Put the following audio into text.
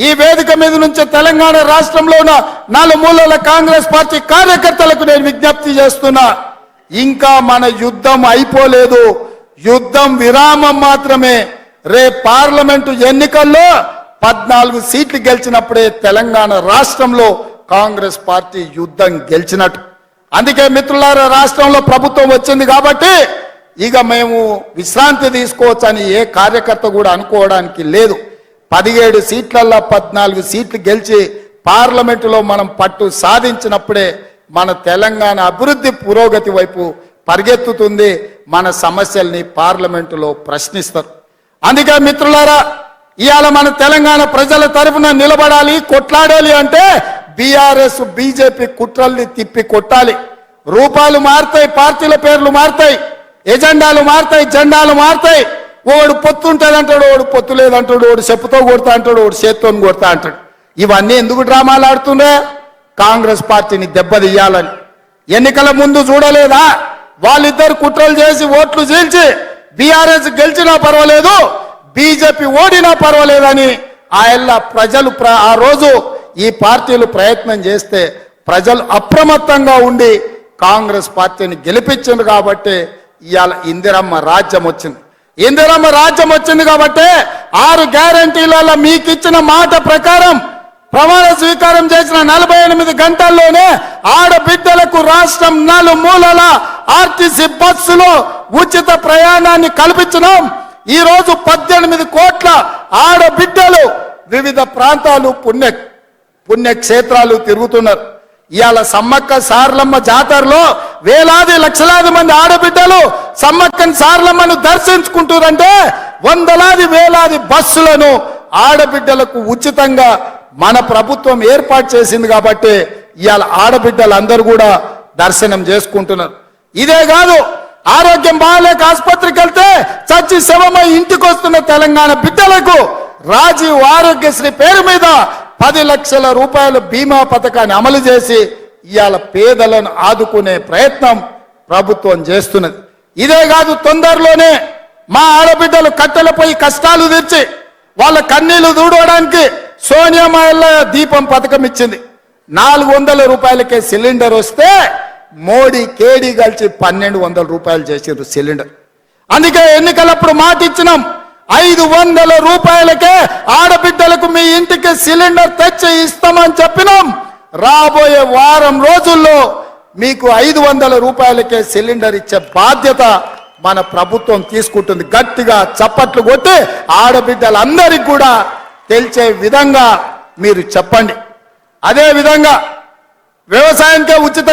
ఈ వేదిక మీద నుంచి తెలంగాణ రాష్ట్రంలో ఉన్న నలుమూలల కాంగ్రెస్ పార్టీ కార్యకర్తలకు నేను విజ్ఞప్తి చేస్తున్నా, ఇంకా మన యుద్ధం అయిపోలేదు, యుద్ధం విరామం మాత్రమే. రేపు పార్లమెంటు ఎన్నికల్లో 14 సీట్లు గెలిచినప్పుడే తెలంగాణ రాష్ట్రంలో కాంగ్రెస్ పార్టీ యుద్ధం గెలిచినట్టు. అందుకే మిత్రులారా, రాష్ట్రంలో ప్రభుత్వం వచ్చింది కాబట్టి ఇక మేము విశ్రాంతి తీసుకోవచ్చని ఏ కార్యకర్త కూడా అనుకోవడానికి లేదు. 17 సీట్లల్లో 14 సీట్లు గెలిచి పార్లమెంటులో మనం పట్టు సాధించినప్పుడే మన తెలంగాణ అభివృద్ధి పురోగతి వైపు పరిగెత్తుతుంది. మన సమస్యల్ని పార్లమెంటులో ప్రశ్నిస్తారు. అందుకే మిత్రులారా, ఇవాళ మన తెలంగాణ ప్రజల తరఫున నిలబడాలి, కొట్లాడాలి అంటే బీఆర్ఎస్ బీజేపీ కుట్రల్ని తిప్పి కొట్టాలి. రూపాలు మారుతాయి, పార్టీల పేర్లు మారుతాయి, ఎజెండాలు మారుతాయి, జెండాలు మారుతాయి. ఓడు పొత్తు ఉంటుంది అంటాడు, ఓడు పొత్తు లేదంటాడు, ఓడు చెప్పుతో కొడతా అంటాడు, ఓడు చేత్తో కొడతా అంటాడు. ఇవన్నీ ఎందుకు డ్రామాలు ఆడుతుండే? కాంగ్రెస్ పార్టీని దెబ్బతీయాలని. ఎన్నికల ముందు చూడలేదా? వాళ్ళిద్దరు కుట్రలు చేసి ఓట్లు చీల్చి బీఆర్ఎస్ గెలిచినా పర్వాలేదు, బీజేపీ ఓడినా పర్వాలేదని ప్రజలు ఆ రోజు ఈ పార్టీలు ప్రయత్నం చేస్తే ప్రజలు అప్రమత్తంగా ఉండి కాంగ్రెస్ పార్టీని గెలిపించింది కాబట్టి ఇవాళ ఇందిరమ్మ రాజ్యం వచ్చింది. ఇందిరమ్మ రాజ్యం వచ్చింది కాబట్టి 6 గ్యారంటీలలో మీకు ఇచ్చిన మాట ప్రకారం ప్రమాణ స్వీకారం చేసిన 48 గంటల్లోనే ఆడబిడ్డలకు రాష్ట్రం నలుమూలల ఆర్టీసీ బస్సులో ఉచిత ప్రయాణాన్ని కల్పించినాం. ఈ రోజు 18 కోట్ల ఆడబిడ్డలు వివిధ ప్రాంతాలు పుణ్యక్షేత్రాలు తిరుగుతున్నారు. ఇవాళ సమ్మక్క సారలమ్మ జాతరలో వేలాది లక్షలాది మంది ఆడబిడ్డలు సమ్మక్కని సారలమ్మను దర్శించుకుంటారంటే వందలాది వేలాది బస్సులను ఆడబిడ్డలకు ఉచితంగా మన ప్రభుత్వం ఏర్పాటు చేసింది కాబట్టి ఇవాళ ఆడబిడ్డలందరూ కూడా దర్శనం చేసుకుంటున్నారు. ఇదే కాదు, ఆరోగ్యం బాగాలేక ఆసుపత్రికి వెళ్తే చచ్చి శవమై ఇంటికి వస్తున్న తెలంగాణ బిడ్డలకు రాజీవ్ ఆరోగ్యశ్రీ పేరు మీద 10 లక్షల రూపాయల బీమా పథకాన్ని అమలు చేసి ఇవాళ పేదలను ఆదుకునే ప్రయత్నం ప్రభుత్వం చేస్తున్నది. ఇదే కాదు, తొందరలోనే మా ఆడబిడ్డలు కట్టెలపై కష్టాలు తీర్చి వాళ్ళ కన్నీళ్లు దూడవడానికి సోనియా మహిళ దీపం పథకం ఇచ్చింది. 400 రూపాయలకే సిలిండర్ వస్తే మోడీ కేడీ కలిసి 1200 రూపాయలు చేసారు సిలిండర్. అందుకే ఎన్నికలప్పుడు మాట ఇచ్చినాం, 500 రూపాయలకే ఆడబిడ్డలకు మీ ఇంటికి సిలిండర్ తెచ్చి ఇస్తామని చెప్పినాం. రాబోయే వారం రోజుల్లో మీకు 500 రూపాయలకే సిలిండర్ ఇచ్చే బాధ్యత మన ప్రభుత్వం తీసుకుంటుంది. గట్టిగా చప్పట్లు కొట్టి ఆడబిడ్డలందరికీ కూడా తెలిసే విధంగా మీరు చెప్పండి. అదే విధంగా వ్యవసాయానికే ఉచిత